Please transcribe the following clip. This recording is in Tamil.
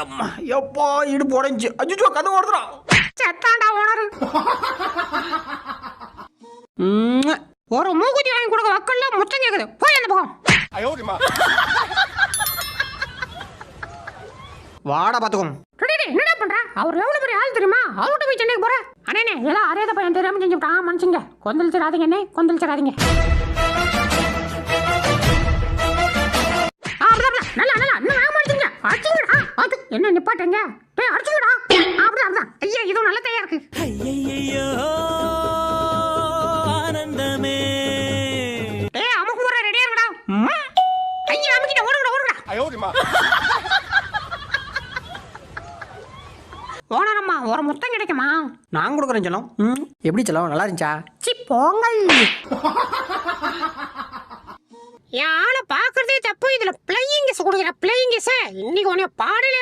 எம்மா எப்பா இடுப்பு உடைஞ்சு அஜிஜோ கதை ஓடுறான் செத்தாண்டா ஓனரு. ஒரு மூக்குத்தி வாங்கி கொடுக்க வக்கல்ல முத்தம் கேக்குது. போய் அந்த பக்கம். வாடா பாத்துக்கோ. என்னடா பண்ற? அவர் எவ்வளவு பெரிய ஆள் தெரியுமா? அவர்கிட்ட போய் சென்னைக்கு போற. அண்ணே ஏதோ அரேத பையன் தெரியாம செஞ்சுட்டான் மனுஷங்க. கொந்தளிச்சிடாதீங்க அண்ணே, கொந்தளிச்சிடாதீங்க. நல்லா நல்லா இன்னும் வேகமா அடிச்சுங்க. அடிச்சுங்கடா. அது என்ன நிப்பாட்டுங்க? டேய் அடிச்சுங்கடா. அப்படிதான். ஐயா இது நல்ல தையா இருக்கு. ஐயையோ ஆனந்தமே. டேய் அமுக்கு போற ரெடியா இருக்கடா. ஐயா அமுக்கிட்ட ஓடுங்கடா. ஐயோடிமா. ஓனரம்மா ஒரு முத்தம் கிடைக்குமா? நான் கொடுக்குறேன் செல்லம். எப்படி செல்லம் நல்லா இருந்துச்சா? சி போங்கள். என் ஆளை பாக்குறதே தப்பு. இதுல பிளேயிங் கிஸ் கொடுக்குற பிளேயிங் கிஸ் இன்னைக்கு உன்னை பாடல.